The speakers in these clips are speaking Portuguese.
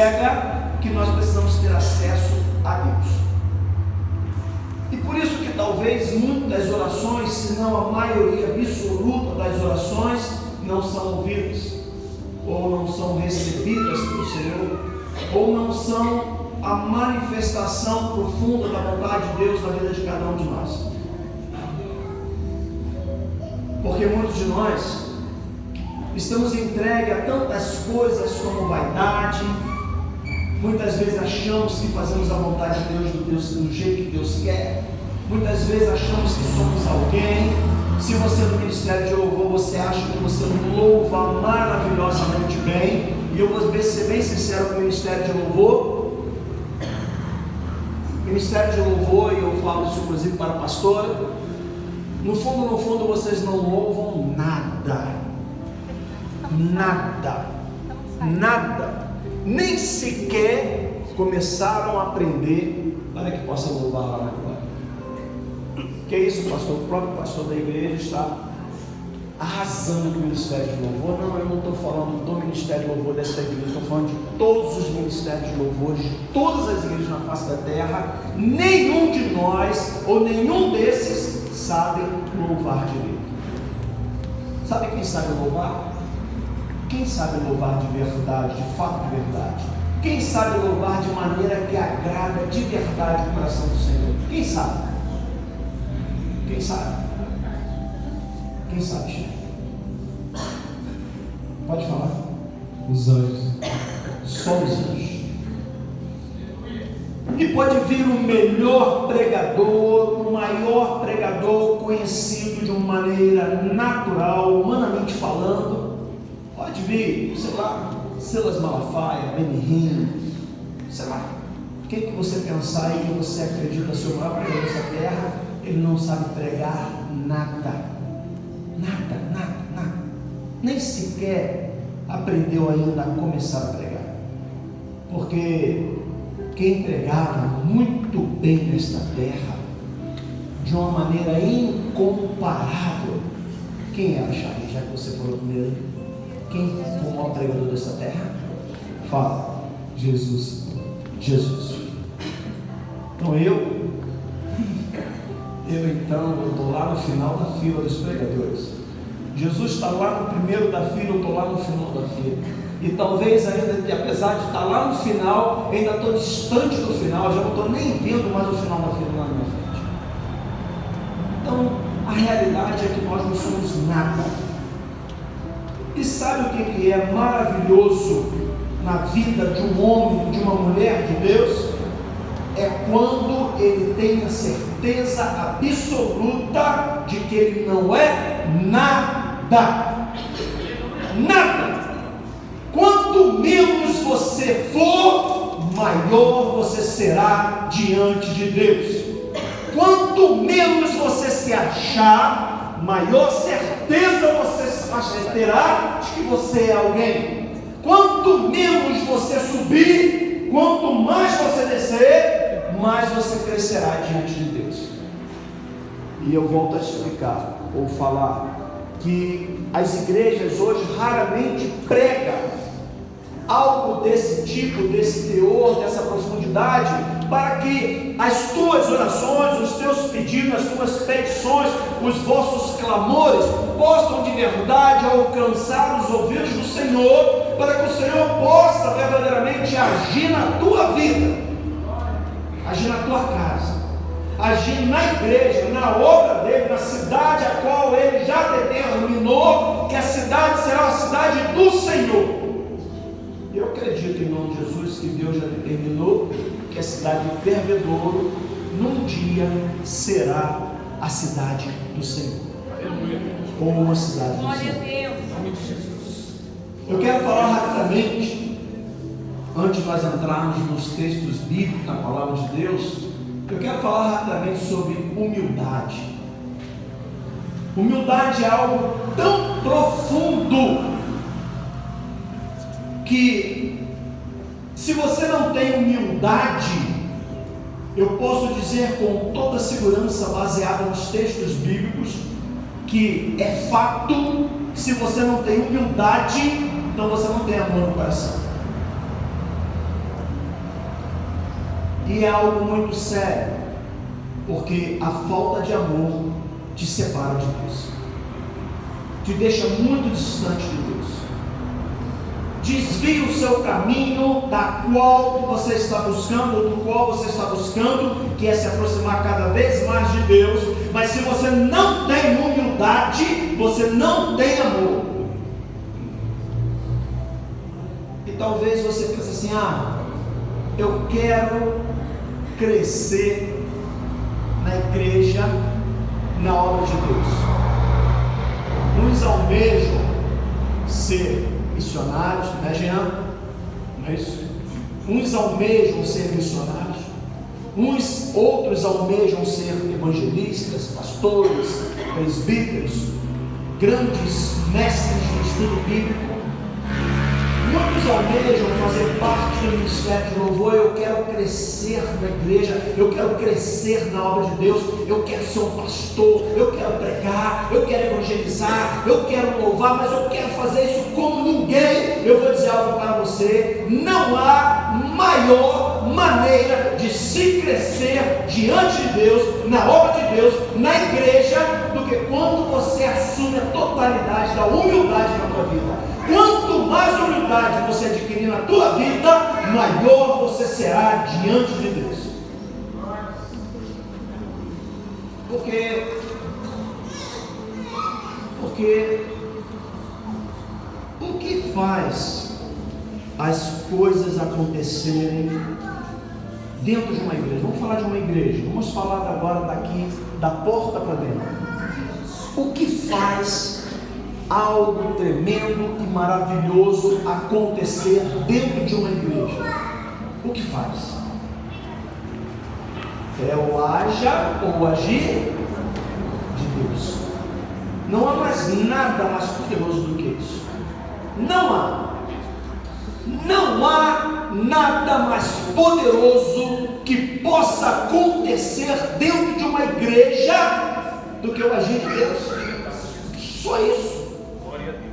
prega que nós precisamos ter acesso a Deus. E por isso que talvez muitas orações, se não a maioria absoluta das orações, não são ouvidas, ou não são recebidas pelo Senhor, ou não são a manifestação profunda da vontade de Deus na vida de cada um de nós. Porque muitos de nós estamos entregues a tantas coisas como vaidade. Muitas vezes achamos que fazemos a vontade de Deus do jeito que Deus quer. Muitas vezes achamos que somos alguém. Se você é do ministério de louvor, você acha que você louva maravilhosamente bem. E eu vou ser bem sincero com o ministério de louvor. Ministério de louvor, e eu falo isso inclusive para a pastora, no fundo, vocês não louvam nada. Nada. Nem sequer começaram a aprender para que possam louvar lá na glória. Que é isso, pastor? O próprio pastor da igreja está arrasando com o ministério de louvor. Não, eu não estou falando do ministério de louvor dessa igreja, estou falando de todos os ministérios de louvor, de todas as igrejas na face da terra. Nenhum de nós, ou nenhum desses, sabe louvar direito. Sabe quem sabe louvar? Quem sabe louvar de verdade, de fato de verdade? Quem sabe louvar de maneira que agrada de verdade o coração do Senhor? Quem sabe? Quem sabe? Quem sabe, Chico? Pode falar. Os anjos. Só os anjos. E pode vir o melhor pregador, o maior pregador conhecido de uma maneira natural, humanamente falando. Pode vir, sei lá, Silas Malafaia, Benihim, sei lá, quem que você pensar e que você acredita ser o maior pregador dessa terra, ele não sabe pregar nada. Nem sequer aprendeu ainda a começar a pregar. Porque quem pregava muito bem nesta terra, de uma maneira incomparável, quem era, Charlie? Já que você falou primeiro, quem foi o maior pregador dessa terra? Fala. Jesus. Então eu estou lá no final da fila dos pregadores. Jesus está lá no primeiro da fila, eu estou lá no final da fila. E talvez ainda que, apesar de estar lá no final, ainda estou distante do final, já não estou nem vendo mais o final da fila lá na minha frente. Então, a realidade é que nós não somos nada. E sabe o que é maravilhoso na vida de um homem, de uma mulher de Deus? É quando ele tem a certeza absoluta de que ele não é nada. Quanto menos você for, maior você será diante de Deus. Quanto menos você se achar, maior certeza você terá de que você é alguém. Quanto menos você subir, quanto mais você descer, mais você crescerá diante de Deus. E eu volto a explicar, ou falar, que as igrejas hoje raramente pregam algo desse tipo, desse teor, dessa profundidade, para que as tuas orações, os teus pedidos, as tuas petições, os vossos clamores possam de verdade alcançar os ouvidos do Senhor, para que o Senhor possa verdadeiramente agir na tua vida, agir na tua casa, agir na igreja, na obra dele, na cidade a qual ele já determinou que a cidade será a cidade do Senhor. Eu acredito em nome de Jesus que Deus já determinou que a cidade de Fervedouro num dia será a cidade do Senhor, ou uma cidade do Senhor. Eu quero falar rapidamente, antes de nós entrarmos nos textos bíblicos, na palavra de Deus, eu quero falar rapidamente sobre humildade. Humildade é algo tão profundo que, se você não tem humildade, eu posso dizer com toda segurança, baseada nos textos bíblicos, que é fato, se você não tem humildade, então você não tem amor no coração. E é algo muito sério, porque a falta de amor te separa de Deus, te deixa muito distante de Deus, desvia o seu caminho da qual você está buscando, do qual você está buscando, que é se aproximar cada vez mais de Deus. Mas se você não tem humildade, você não tem amor. E talvez você pense assim: eu quero crescer na igreja, na obra de Deus. Uns almejam ser missionários, né, Jean? Não é isso? Uns almejam ser missionários, outros almejam ser evangelistas, pastores, presbíteros, grandes mestres do estudo bíblico. Muitos almejam fazer parte do ministério de louvor. Eu quero crescer na igreja, eu quero crescer na obra de Deus, eu quero ser um pastor, eu quero pregar, eu quero evangelizar, eu quero louvar, mas eu quero fazer isso como ninguém. Eu vou dizer algo para você: não há maior maneira de se crescer diante de Deus, na obra de Deus, na igreja, do que quando você assume a totalidade da humildade na tua vida. Quanto mais humildade você adquirir na tua vida, maior você será diante de Deus. Porque o que faz as coisas acontecerem dentro de uma igreja? Vamos falar de uma igreja, vamos falar agora daqui, da porta para dentro. O que faz algo tremendo e maravilhoso acontecer dentro de uma igreja? O que faz? É o haja ou agir de Deus. Não há mais nada mais poderoso do que isso. Não há nada mais poderoso que possa acontecer dentro de uma igreja do que o agir de Deus. Só isso.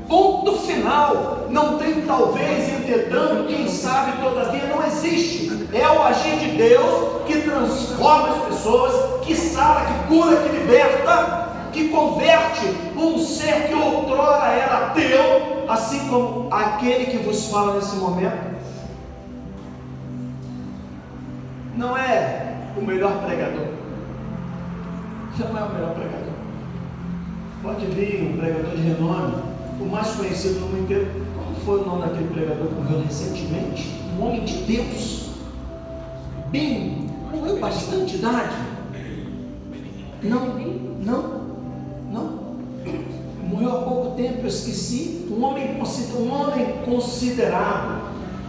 Ponto final. Não tem talvez, entretanto, quem sabe, todavia. Não existe. É o agir de Deus que transforma as pessoas, que sara, que cura, que liberta, que converte um ser que outrora era ateu, assim como aquele que vos fala nesse momento. Não é o melhor pregador. Não é o melhor pregador. Pode vir um pregador de renome, o mais conhecido no mundo inteiro. Como foi o nome daquele pregador que morreu recentemente? Um homem de Deus, morreu bastante idade. Não, morreu há pouco tempo, eu esqueci. Um homem considerado,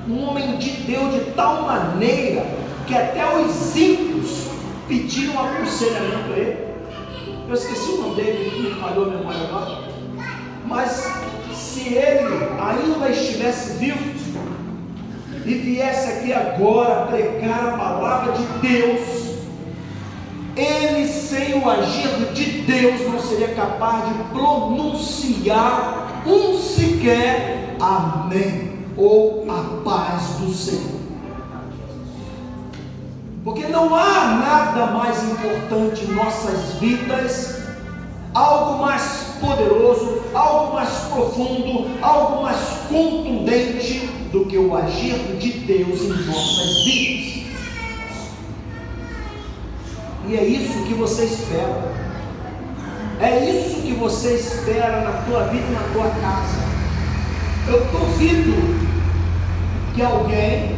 um homem de Deus de tal maneira que até os ímpios pediram aconselhamento a ele. Eu esqueci o nome dele, me falhou a memória agora. Mas se ele ainda estivesse vivo e viesse aqui agora pregar a palavra de Deus, ele, sem o agir de Deus, não seria capaz de pronunciar um sequer amém ou a paz do Senhor. Porque não há nada mais importante em nossas vidas, algo mais poderoso, algo mais profundo, algo mais contundente do que o agir de Deus em nossas vidas. E é isso que você espera. É isso que você espera na tua vida e na tua casa. Eu duvido que alguém,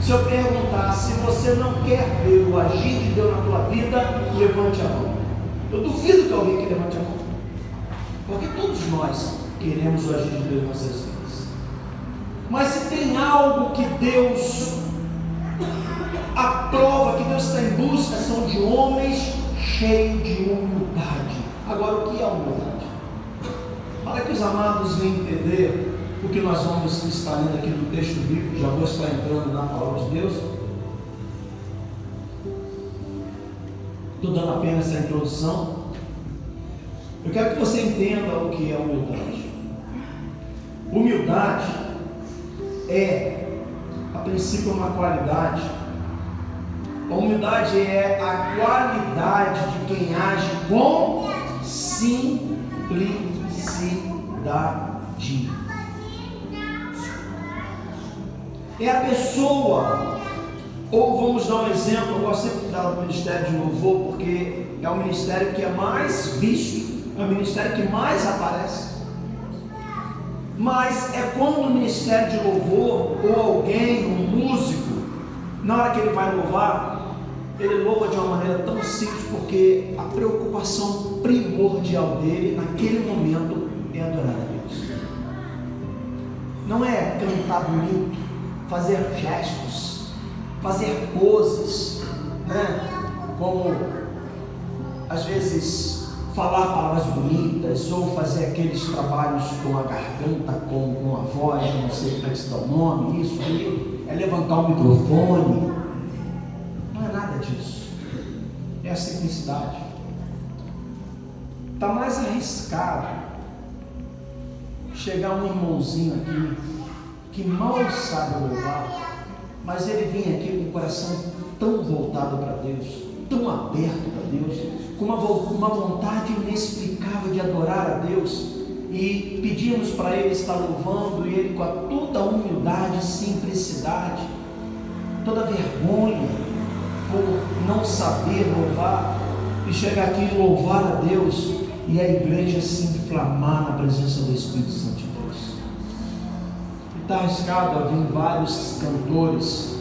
se eu perguntar se você não quer ver o agir de Deus na tua vida, levante a mão. Eu duvido que alguém que levante a mão. Porque todos nós queremos o agir de Deus em nossas vidas. Mas se tem algo que Deus aprova, que Deus está em busca, são de homens cheios de humildade. Agora, o que é humildade? Para que os amados venham entender o que nós vamos estar lendo aqui no texto bíblico, já vou estar entrando na palavra de Deus. Estou dando apenas essa introdução. Eu quero que você entenda o que é humildade. Humildade é, a princípio, uma qualidade A humildade é a qualidade de quem age com simplicidade. É a pessoa, ou vamos dar um exemplo, eu gosto sempre de dar o ministério de louvor, porque é o ministério que é mais visto, é o ministério que mais aparece. Mas é quando o ministério de louvor, ou alguém, um músico, na hora que ele vai louvar, ele louva de uma maneira tão simples, porque a preocupação primordial dele, naquele momento, é adorar a Deus. Não é cantar bonito, fazer gestos, fazer poses, né? Como, às vezes, falar palavras bonitas, ou fazer aqueles trabalhos com a garganta, com a voz, não sei como é que se dá o nome, isso aí, é levantar o microfone. Não é nada disso. É a simplicidade. Está mais arriscado chegar um irmãozinho aqui que mal sabe louvar, mas ele vem aqui com o coração tão voltado para Deus, tão aberto para Deus, com uma vontade inexplicável de adorar a Deus, e pedimos para ele estar louvando, e ele com toda a humildade e simplicidade, toda a vergonha por não saber louvar, e chegar aqui e louvar a Deus, e a igreja se inflamar na presença do Espírito Santo de Deus. Está arriscado a vir vários cantores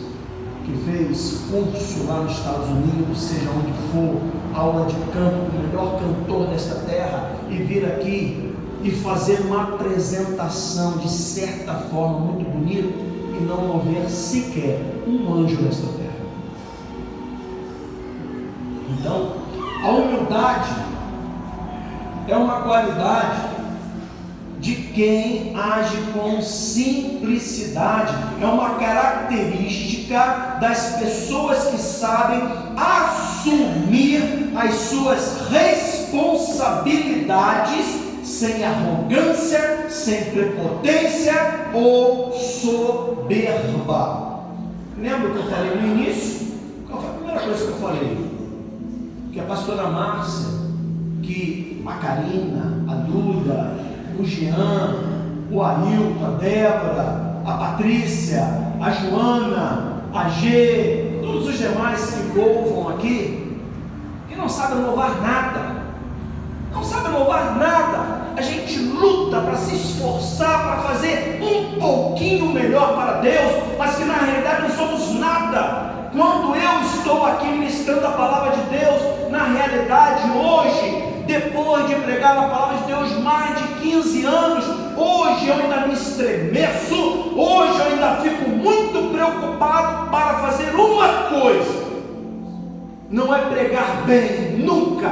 que fez curso lá nos Estados Unidos, seja onde for, aula de canto, o melhor cantor desta terra, e vir aqui e fazer uma apresentação de certa forma muito bonita e não mover sequer um anjo nesta terra. Então, a humildade é uma qualidade de quem age com simplicidade, é uma característica das pessoas que sabem assumir as suas responsabilidades sem arrogância, sem prepotência ou soberba. Lembra o que eu falei no início? Qual foi a primeira coisa que eu falei? Que a pastora Márcia, que a Karina, a Duda, o Jean, o Ailton, a Débora, a Patrícia, a Joana, a G, todos os demais que louvam aqui, que não sabem louvar nada, não sabem louvar nada. A gente luta para se esforçar, para fazer um pouquinho melhor para Deus, mas que na realidade não somos nada. Quando eu estou aqui ministrando a palavra de Deus, na realidade hoje, depois de pregar a palavra de Deus mais de 15 anos, hoje eu ainda me estremeço, hoje eu ainda fico muito preocupado para fazer uma coisa: não é pregar bem, nunca,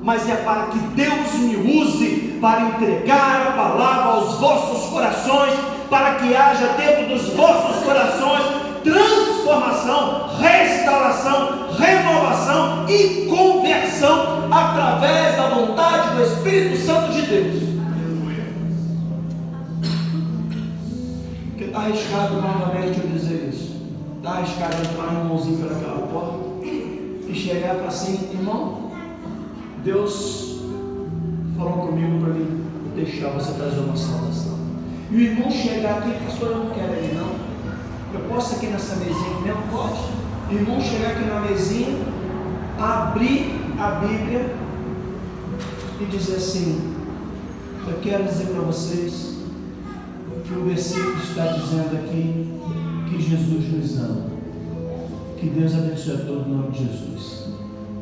mas é para que Deus me use para entregar a palavra aos vossos corações, para que haja dentro dos vossos corações transformação, restauração, renovação e conversão através da vontade do Espírito Santo de Deus. Porque está arriscado novamente eu dizer isso. Está arriscado entrar um irmãozinho pelaquela porta e chegar para assim: irmão, Deus falou comigo para mim deixar você trazer uma saudação. E o irmão chegar aqui: pastor, eu não quero ele não. Eu posso aqui nessa mesinha mesmo? Pode. O irmão chegar aqui na mesinha, abrir a Bíblia e dizer assim: eu quero dizer para vocês que o versículo está dizendo aqui que Jesus nos ama. Que Deus abençoe a todos no nome de Jesus.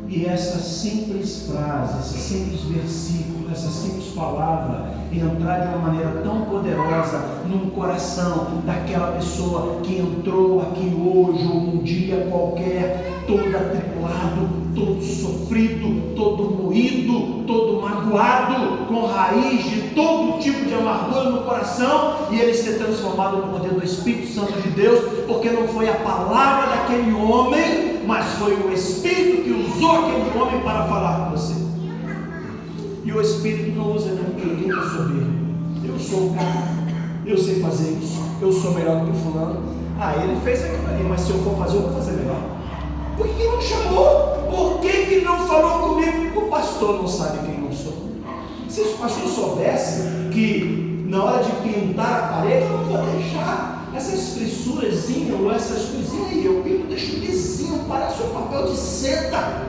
E essa simples frase, esse simples versículo, essa simples palavra entrar de uma maneira tão poderosa no coração daquela pessoa que entrou aqui hoje ou um dia qualquer, todo atribulado, todo sofrido, todo moído, todo magoado, com raiz de todo tipo de amargura no coração, e ele ser transformado no poder do Espírito Santo de Deus, porque não foi a palavra daquele homem, mas foi o Espírito que usou aquele homem para falar com você. E o Espírito não usa ninguém que é soberbo. Eu sou o cara, eu sei fazer isso, eu sou melhor do que fulano. Ele fez aquilo ali, mas se eu for fazer, eu vou fazer melhor. Por que não chamou? Por que não falou comigo? O pastor não sabe quem eu sou. Se o pastor soubesse que na hora de pintar a parede, eu não vou deixar essas frissurazinhas ou essas coisinhas aí, eu pinto, deixo lisinho, parece um papel de seda.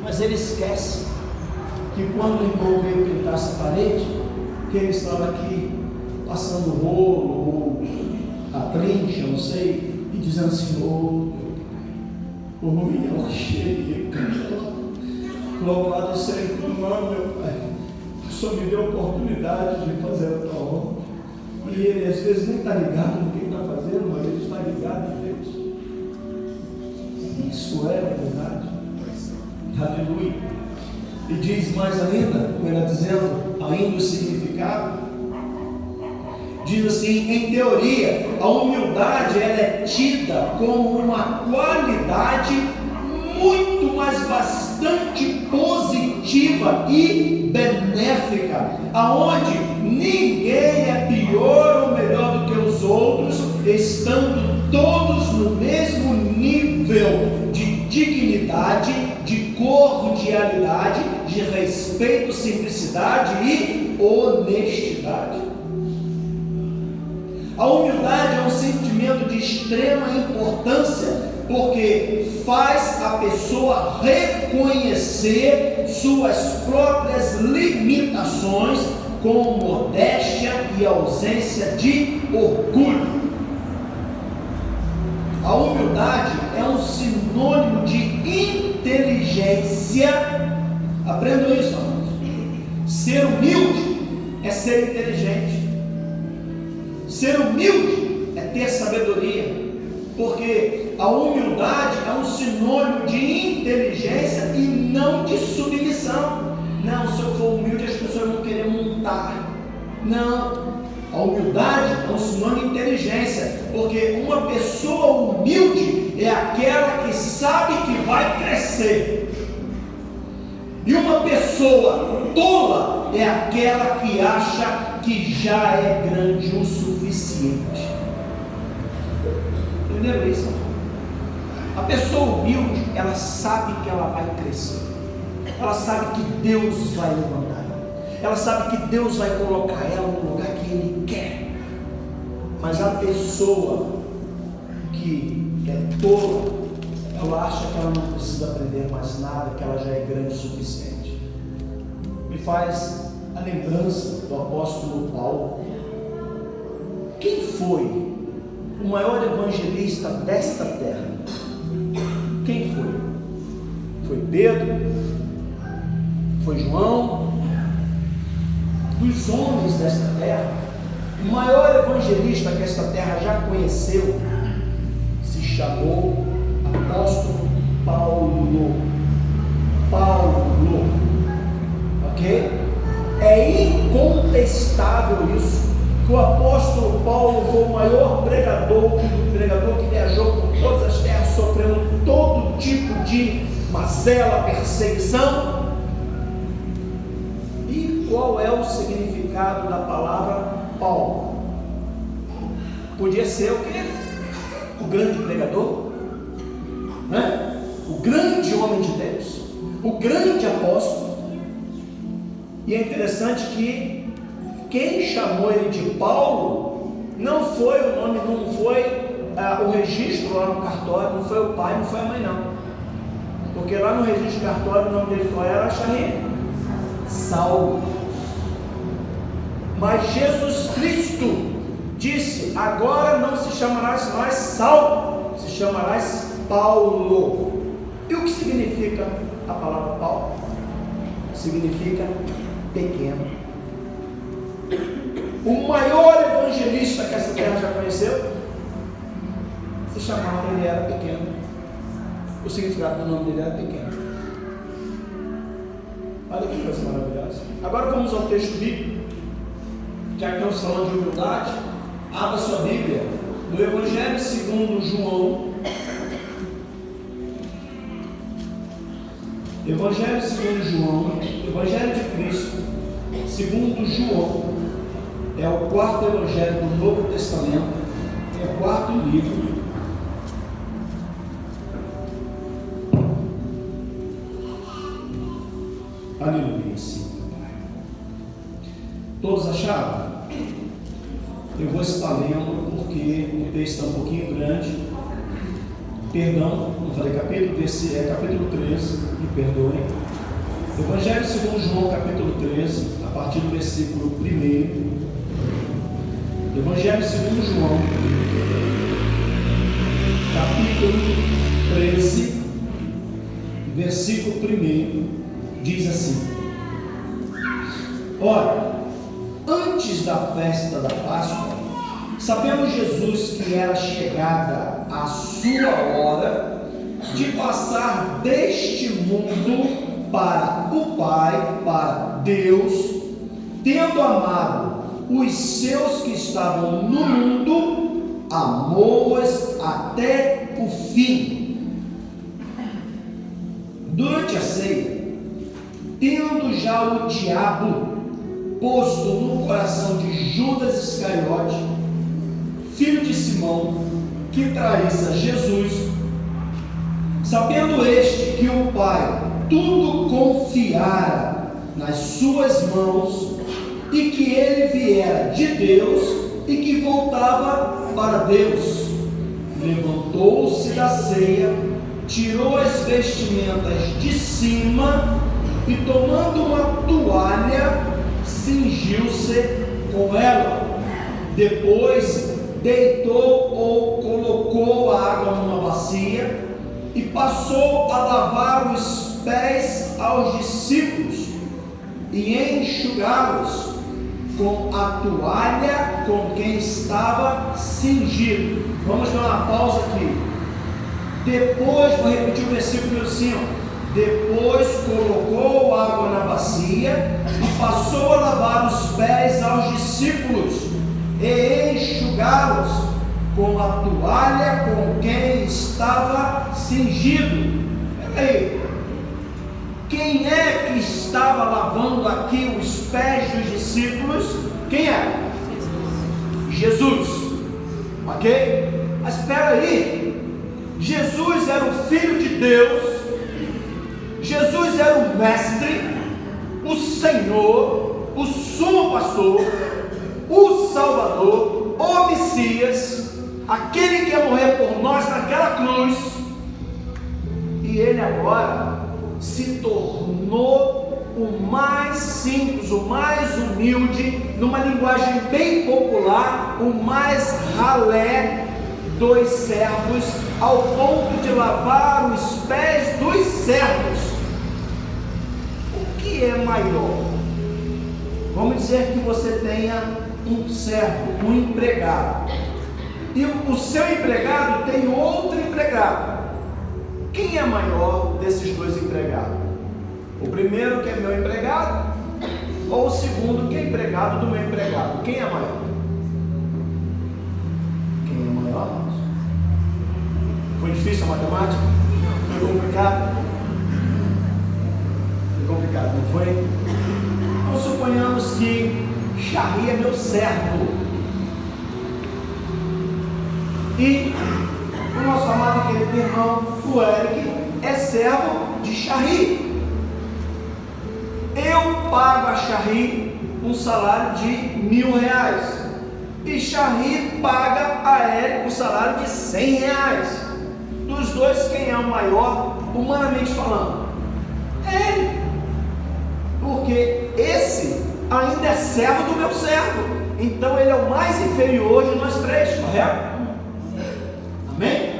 Mas ele esquece que quando o irmão veio pintar essa parede, que ele estava aqui passando o rolo ou a trincha, não sei, e dizendo: Senhor, o ruim ela cheia, louvado seja o teu nome, meu Pai. O Senhor me deu a oportunidade de fazer a tua obra. E ele às vezes nem está ligado no que está fazendo, mas ele está ligado em Deus. Isso é a verdade. Aleluia. E diz mais ainda, ela dizendo, ainda o significado, diz assim: em teoria, a humildade ela é tida como uma qualidade muito, mas bastante positiva e benéfica, aonde ninguém é pior ou melhor do que os outros, estando todos no mesmo nível de dignidade, de cordialidade, de respeito, simplicidade e honestidade. A humildade é um sentimento de extrema importância, porque faz a pessoa reconhecer suas próprias limitações com modéstia e ausência de orgulho. A humildade é um sinônimo de inteligência. Aprendam isso, amados. Ser humilde é ser inteligente. Ser humilde é ter sabedoria, porque a humildade é um sinônimo de inteligência e não de submissão. Não, se eu for humilde as pessoas vão querer montar. Não, a humildade é um sinônimo de inteligência, porque uma pessoa humilde é aquela que sabe que vai crescer, e uma pessoa tola é aquela que acha que já é grande o suficiente. Entenderam isso? A pessoa humilde, ela sabe que ela vai crescer, ela sabe que Deus vai levantar ela, ela sabe que Deus vai colocar ela no lugar que Ele quer. Mas a pessoa que é tola, ela acha que ela não precisa aprender mais nada, que ela já é grande o suficiente. Me faz a lembrança do apóstolo Paulo. Quem foi o maior evangelista desta terra? Quem foi? Foi Pedro? Foi João? Dos homens desta terra, o maior evangelista que esta terra já conheceu se chamou apóstolo Paulo. Ok? É incontestável isso, que o apóstolo Paulo foi o maior pregador que viajou por todas as terras, sofrendo todo tipo de mazela, perseguição. E qual é o significado da palavra Paulo? Podia ser o quê? O grande pregador, né? O grande homem de Deus, o grande apóstolo. E é interessante que quem chamou ele de Paulo não foi o nome, não foi o registro lá no cartório, não foi o pai, não foi a mãe, não. Porque lá no registro cartório o nome dele era Saulo. Mas Jesus Cristo disse: agora não se chamarás mais Saulo, se chamarás Paulo. E o que significa a palavra Paulo? Significa pequeno. O maior evangelista que essa terra já conheceu se chamava, ele era pequeno. O significado do nome dele era pequeno. Olha que coisa maravilhosa. Agora vamos ao texto bíblico. Já que estamos falando de humildade, abra sua Bíblia no Evangelho segundo João. Evangelho segundo João, Evangelho de Cristo segundo João, é o quarto evangelho do Novo Testamento, é o quarto livro. Aleluia, sim. Todos acharam? Eu vou estar lendo porque o texto está um pouquinho grande. Perdão, não falei capítulo, capítulo 13, me perdoem. Evangelho segundo João, capítulo 13, a partir do versículo 1. Evangelho segundo João, capítulo 13, versículo 1, diz assim: Ora, antes da festa da Páscoa, sabendo Jesus que era chegada a sua hora de passar deste mundo para o Pai, para Deus, tendo amado os seus que estavam no mundo, amou-os até o fim. Durante a ceia, tendo já o diabo posto no coração de Judas Iscariote, filho de Simão, que traísse a Jesus, sabendo este que o Pai tudo confiara nas suas mãos, e que ele viera de Deus e que voltava para Deus, levantou-se da ceia, tirou as vestimentas de cima e, tomando uma toalha, cingiu-se com ela. Depois deitou ou colocou a água numa bacia e passou a lavar os pés aos discípulos e enxugá-los com a toalha com quem estava cingido. Vamos dar uma pausa aqui. Depois, vou repetir o versículo assim, depois colocou água na bacia e passou a lavar os pés aos discípulos e enxugá-los com a toalha com quem estava cingido. Peraí, quem é que estava lavando aqui os pés dos discípulos? Quem é? Jesus. Ok? Mas espera aí, Jesus era o Filho de Deus, Jesus era o Mestre, o Senhor, o Sumo Pastor, o Salvador, o Messias, aquele que ia morrer por nós naquela cruz, e ele agora se tornou o mais simples, o mais humilde, numa linguagem bem popular, o mais ralé dos servos, ao ponto de lavar os pés dos servos. O que é maior? Vamos dizer que você tenha um servo, um empregado, e o seu empregado tem outro empregado. Quem é maior desses dois empregados? O primeiro, que é meu empregado, ou o segundo, que é empregado do meu empregado? Quem é maior? Quem é maior? Foi difícil a matemática? Foi complicado? Foi complicado, não foi? Então suponhamos que Charri é meu servo e o nosso amado e querido irmão, o Eric, é servo de Charri. Eu pago a Charri um salário de R$1.000 e Charri paga a Eric um salário de R$100. Dos dois, quem é o maior, humanamente falando? É ele, porque esse ainda é servo do meu servo, então ele é o mais inferior de nós três, correto? Amém?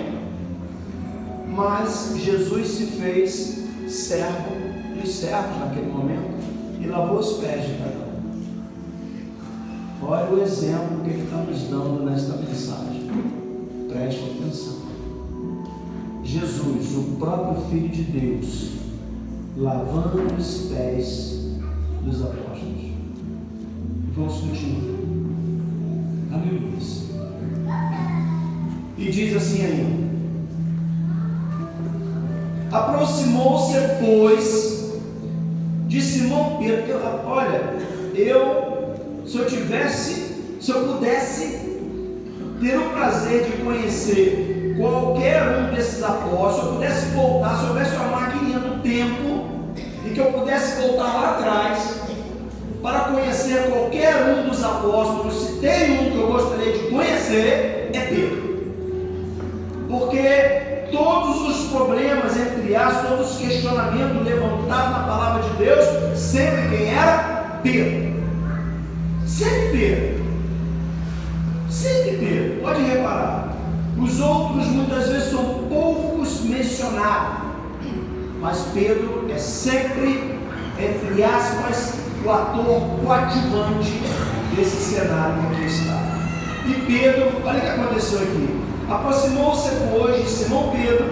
Mas Jesus se fez servo dos servos naquele momento e lavou os pés de cada um. Olha o exemplo que ele está nos dando nesta mensagem. Preste atenção. Jesus, o próprio Filho de Deus, lavando os pés dos apóstolos. Vamos continuar. Aleluia. E diz assim ainda: aproximou-se, pois, de Simão Pedro. Olha, se eu pudesse ter o prazer de conhecer qualquer um desses apóstolos, se eu pudesse voltar, se houvesse uma maquininha no tempo e que eu pudesse voltar lá atrás para conhecer qualquer um dos apóstolos. Se tem um que eu gostaria de conhecer, é Pedro. Porque todos os problemas, entre aspas, todos os questionamentos levantados na palavra de Deus, sempre quem era? Pedro. Sempre Pedro. Sempre Pedro. Pode reparar. Os outros muitas vezes são poucos mencionados, mas Pedro é sempre, entre aspas, o ator coadjuvante desse cenário que aqui está. E Pedro, olha o que aconteceu aqui. Aproximou-se hoje de Simão Pedro,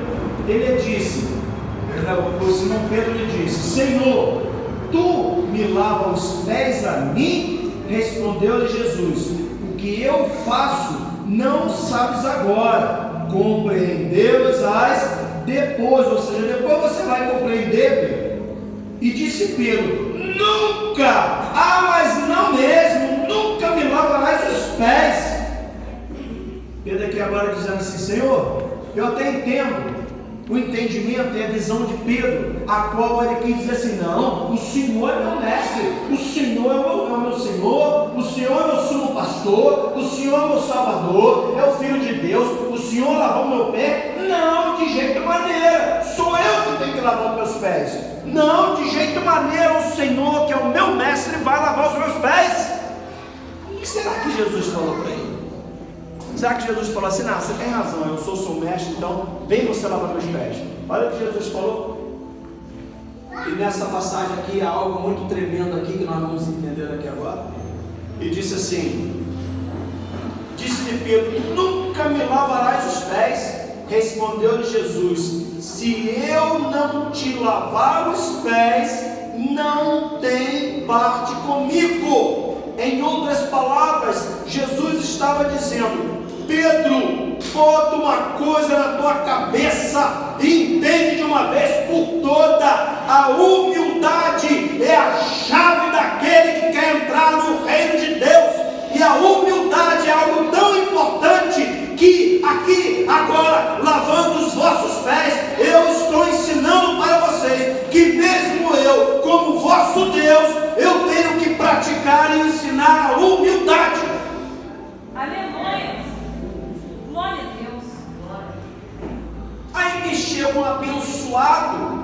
Simão Pedro lhe disse: Senhor, tu me lavas os pés a mim? Respondeu-lhe Jesus: o que eu faço não sabes agora, compreendeu-as depois, ou seja, depois você vai compreender, Pedro. E disse Pedro: nunca, mas não mesmo, nunca me lavarás os pés. Pedro aqui agora dizendo assim: Senhor, eu até entendo o entendimento e a visão de Pedro, a qual ele quis dizer assim: não, o Senhor é meu mestre, o Senhor é o meu Senhor, o Senhor é meu sumo pastor, o Senhor é meu salvador, é o Filho de Deus, o Senhor lavou meu pé. Não, de jeito maneira, sou eu que tenho que lavar os meus pés. Não, de jeito maneira, o Senhor, que é o meu mestre, vai lavar os meus pés. O que será que Jesus falou para ele? Será que Jesus falou assim: não, você tem razão, eu sou seu mestre, então vem você lavar meus pés? Olha o que Jesus falou. E nessa passagem aqui há algo muito tremendo aqui que nós vamos entender aqui agora. E disse assim: disse-lhe Pedro: nunca me lavarás os pés? Respondeu-lhe Jesus: se eu não te lavar os pés, não tem parte comigo. Em outras palavras, Jesus estava dizendo: Pedro, bota uma coisa na tua cabeça e entende de uma vez por toda: a humildade é a chave daquele que quer entrar no reino de Deus. E a humildade é algo tão importante que aqui, agora, lavando os vossos pés, eu estou ensinando para vocês que mesmo eu, como vosso Deus, eu tenho que praticar e ensinar a humildade. Aleluia! Glória a Deus! Aí me chega um abençoado,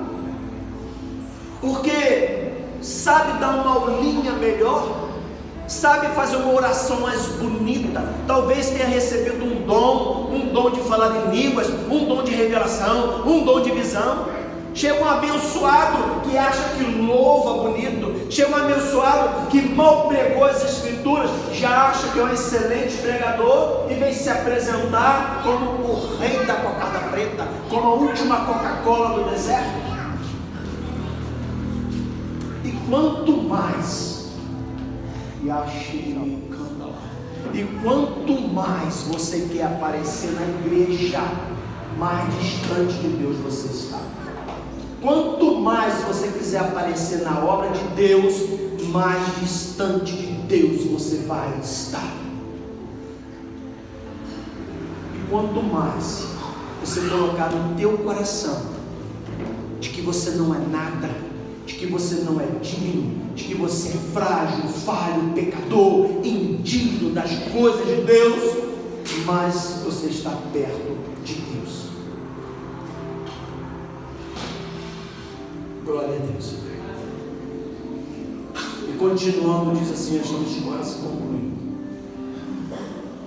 porque sabe dar uma aulinha melhor, sabe fazer uma oração mais bonita, talvez tenha recebido um dom de falar em línguas, um dom de revelação, um dom de visão. Chega um abençoado que acha que louva bonito, chega um abençoado que mal pregou as escrituras, já acha que é um excelente pregador e vem se apresentar como o rei da cocada preta, como a última Coca-Cola do deserto. E quanto mais, e quanto mais você quer aparecer na igreja, mais distante de Deus você está. Quanto mais você quiser aparecer na obra de Deus, mais distante de Deus você vai estar. E quanto mais você colocar no teu coração de que você não é nada, de que você não é digno, de que você é frágil, falho, pecador, indigno das coisas de Deus, mais você está perto de Deus. Glória a Deus. E continuando, diz assim, a gente quase concluindo.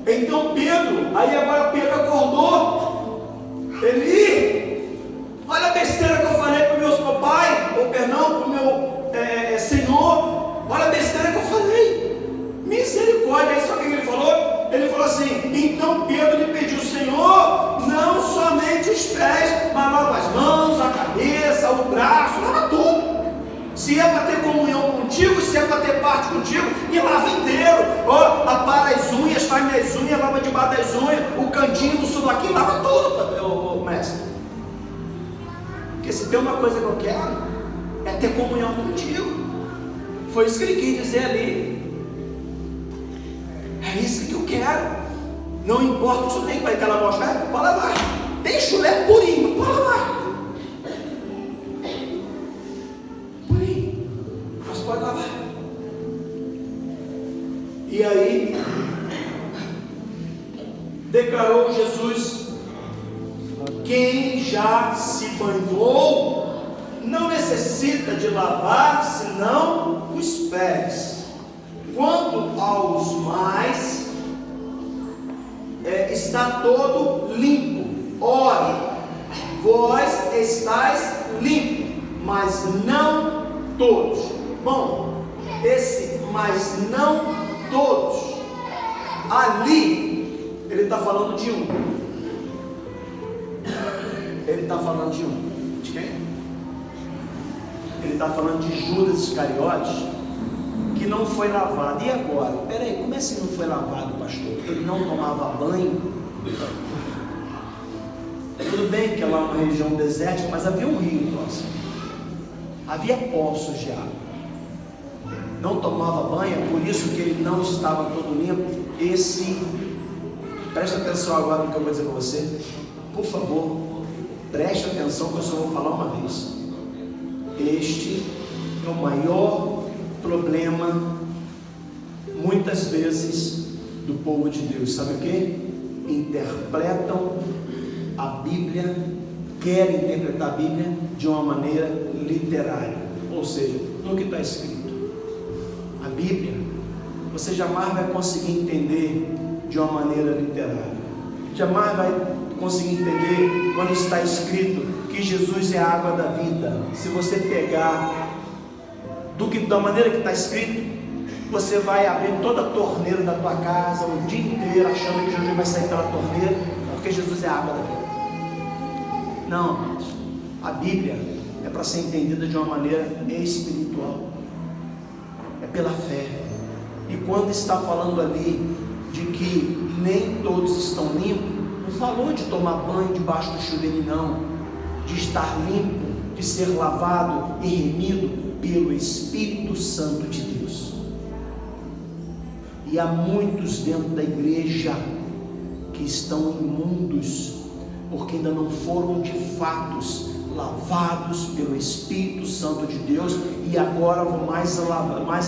Então Pedro, aí agora Pedro acordou. Ele, olha a besteira que eu falei para o meu pai, ou perdão, para o meu Senhor, olha a besteira que eu falei. Misericórdia. Aí sabe o que ele falou? Ele falou assim: então Pedro lhe pediu: Senhor, não somente os pés, mas lava as mãos, a cabeça, o braço, lava tudo. Se é para ter comunhão contigo, se é para ter parte contigo, me lava inteiro. Ó, apara as unhas, faz minhas unhas, lava debaixo das unhas, o cantinho do sovaquinho, lava tudo, mestre. Porque se tem uma coisa que eu quero, é ter comunhão contigo. Foi isso que ele quis dizer ali. É isso que eu quero. Não importa se eu tenho que vai lavar os pés, pode lavar. Tem chulé purinho, pode lavar. Purinho. quem já se banhou não necessita de lavar senão os pés. Quanto aos mais, está todo limpo. Ora, vós estáis limpos, mas não todos. Bom, esse mas não todos, ali, ele está falando de um. Ele está falando de um. De quem? Ele está falando de Judas Iscariotes, que não foi lavado. E agora? Peraí, como é assim não foi lavado, pastor? Ele não tomava banho? Tudo bem que é lá uma região desértica, mas havia um rio próximo. Havia poços de água. Não tomava banho, é por isso que ele não estava todo limpo. Preste atenção agora no que eu vou dizer para você. Por favor, preste atenção que eu só vou falar uma vez. Este é o maior problema, muitas vezes, do povo de Deus. Sabe o que? Interpretam a Bíblia, querem interpretar a Bíblia de uma maneira literária, ou seja, no que está escrito. A Bíblia, você jamais vai conseguir entender de uma maneira literária, jamais vai conseguir entender quando está escrito que Jesus é a água da vida. Se você pegar da maneira que está escrito, você vai abrir toda a torneira da tua casa o dia inteiro achando que Jesus vai sair pela torneira, porque Jesus é a água da vida. Não, a Bíblia é para ser entendida de uma maneira espiritual, é pela fé. E quando está falando ali de que nem todos estão limpos, não falou de tomar banho debaixo do chuveiro, não, de estar limpo, de ser lavado e remido pelo Espírito Santo de Deus. E há muitos dentro da igreja que estão imundos, porque ainda não foram de fato lavados pelo Espírito Santo de Deus, e agora vou mais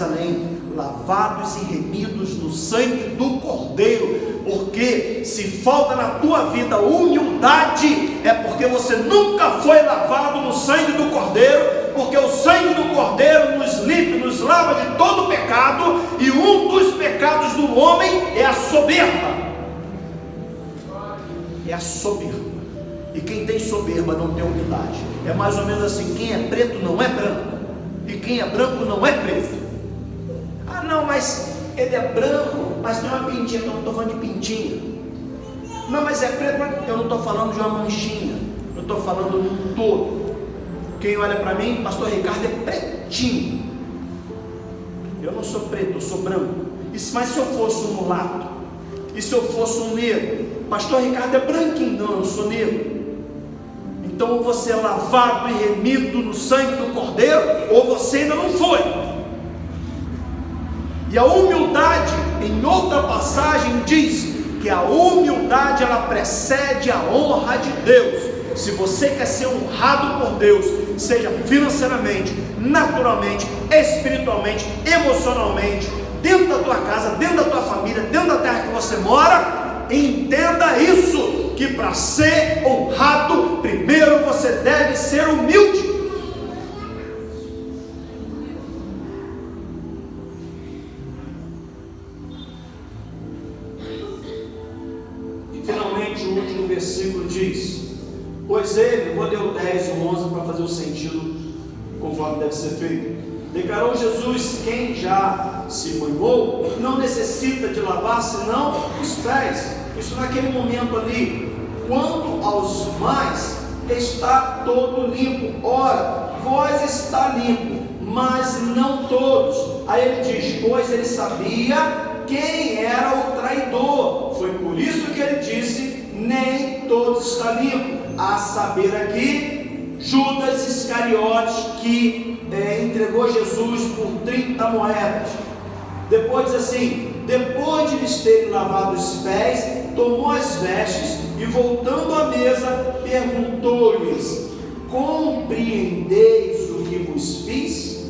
além, lavados e remidos no sangue do Cordeiro. Porque se falta na tua vida humildade, é porque você nunca foi lavado no sangue do Cordeiro, porque o sangue do Cordeiro nos limpa, nos lava de todo pecado, e um dos pecados do homem é a soberba. É a soberba. E quem tem soberba não tem humildade. É mais ou menos assim: quem é preto não é branco, e quem é branco não é preto. Ah não, mas ele é branco, mas tem uma pintinha. Não estou falando de pintinha. Não, mas é preto. Eu não estou falando de uma manchinha, eu estou falando do todo. Quem olha para mim, pastor Ricardo é pretinho. Eu não sou preto, eu sou branco. Mas se eu fosse um mulato, e se eu fosse um negro, pastor Ricardo é branquinho. Não, eu sou negro. Então, ou você é lavado e remido no sangue do Cordeiro, ou você ainda não foi. E a humildade, em outra passagem, diz que a humildade ela precede a honra de Deus. Se você quer ser honrado por Deus, seja financeiramente, naturalmente, espiritualmente, emocionalmente, dentro da tua casa, dentro da tua família, dentro da terra que você mora, entenda isso, que para ser honrado, primeiro você deve ser humilde. E finalmente o último versículo diz: pois ele, vou ler o 10 e o 11 para fazer o sentido conforme deve ser feito. Declarou Jesus: quem já se banhou não necessita de lavar senão os pés. Isso naquele momento ali. Quanto aos mais, está todo limpo. Ora, vós está limpo, mas não todos. Aí ele diz: pois ele sabia quem era o traidor. Foi por isso que ele disse: nem todos está limpo. A saber aqui, Judas Iscariotes, que entregou Jesus por 30 moedas. Depois diz assim: depois de lhes terem lavado os pés, tomou as vestes e, voltando à mesa, perguntou-lhes: compreendeis o que vos fiz?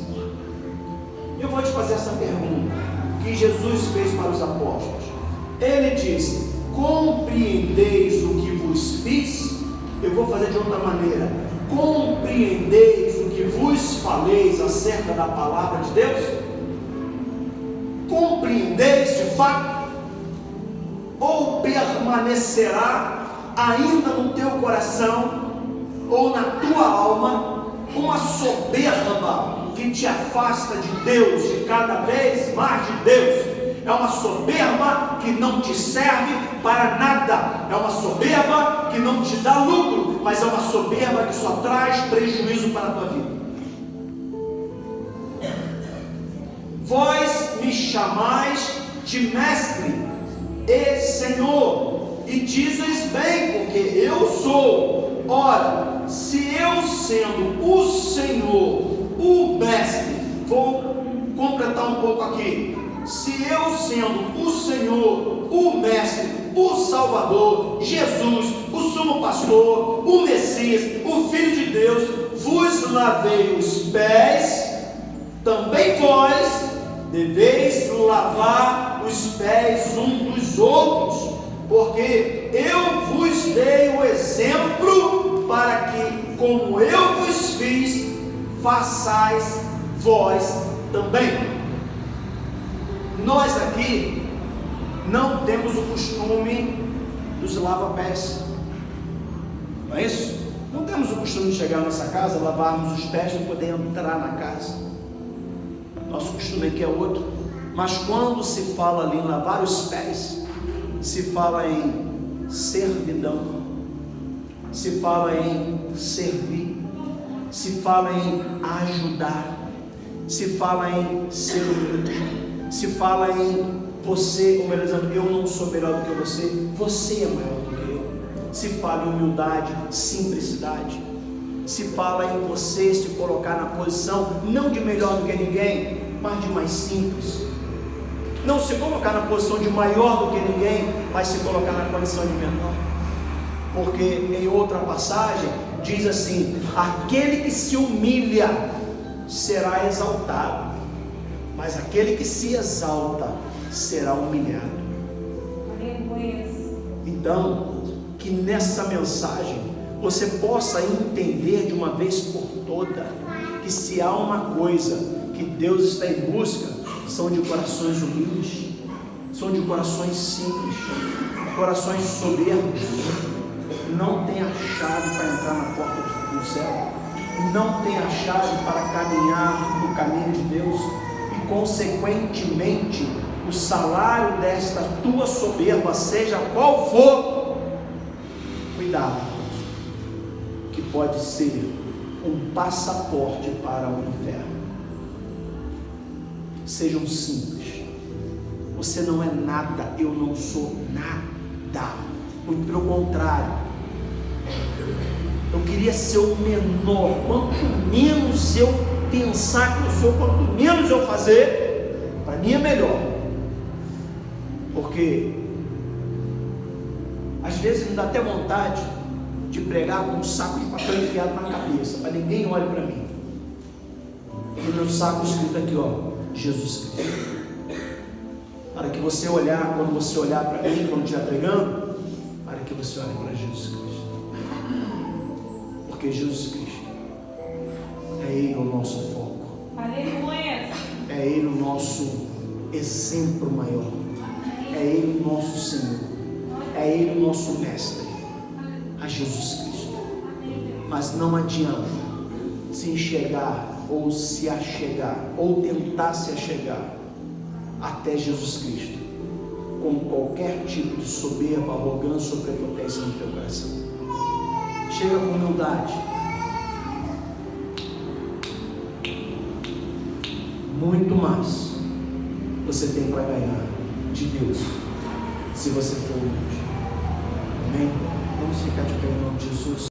Eu vou te fazer essa pergunta que Jesus fez para os apóstolos. Ele disse: compreendeis o que vos fiz? Eu vou fazer de outra maneira. Compreendeis o que vos faleis acerca da palavra de Deus? Compreendeis de fato? Ou permanecerá ainda no teu coração ou na tua alma uma soberba que te afasta de Deus, de cada vez mais de Deus? É uma soberba que não te serve para nada, é uma soberba que não te dá lucro, mas é uma soberba que só traz prejuízo para a tua vida. Vós me chamais de mestre e Senhor, e dizes bem, porque eu sou. Ora, se eu sendo o Senhor, o mestre, vou completar um pouco aqui. Se eu sendo o Senhor, o mestre, o Salvador, Jesus, o sumo pastor, o Messias, o Filho de Deus, vos lavei os pés, também vós deveis lavar os pés uns dos outros, porque eu vos dei o exemplo para que, como eu vos fiz, façais vós também. Nós aqui não temos o costume dos lava-pés, não é isso? Não temos o costume de chegar à nossa casa, lavarmos os pés para poder entrar na casa. Nosso costume aqui é outro. Mas quando se fala ali em lavar os pés, se fala em servidão, se fala em servir, se fala em ajudar, se fala em ser humilde, se fala em você, ou melhor dizendo, eu não sou melhor do que você é maior do que eu. Se fala em humildade, simplicidade, se fala em você se colocar na posição não de melhor do que ninguém, mas de mais simples. Não se colocar na posição de maior do que ninguém, mas se colocar na condição de menor. Porque em outra passagem diz assim: aquele que se humilha será exaltado, mas aquele que se exalta será humilhado. Então, que nessa mensagem você possa entender de uma vez por toda que se há uma coisa que Deus está em busca, são de corações humildes, são de corações simples, corações soberbos. Não tem a chave para entrar na porta do céu, não tem a chave para caminhar no caminho de Deus, e consequentemente o salário desta tua soberba, seja qual for, cuidado, que pode ser um passaporte para o inferno. Sejam simples. Você não é nada, eu não sou nada. Muito pelo contrário, eu queria ser o menor. Quanto menos eu pensar que eu sou, quanto menos eu fazer, para mim é melhor. Porque às vezes me dá até vontade de pregar com um saco de papel enfiado na cabeça, para ninguém olhe para mim. E no saco escrito aqui, ó, Jesus Cristo. Para que você olhar, quando você olhar para mim, quando estiver pregando, para que você olhe para Jesus Cristo. Porque Jesus Cristo é Ele o nosso foco. Aleluia. É Ele o nosso exemplo maior. É Ele o nosso Senhor. É Ele o nosso Mestre. A Jesus Cristo. Mas não adianta se enxergar ou se achegar, ou tentar se achegar até Jesus Cristo com qualquer tipo de soberba, arrogância ou prepotência no teu coração. Chega com humildade. Muito mais você tem para ganhar de Deus se você for humilde. Amém? Vamos ficar de pé em nome de Jesus.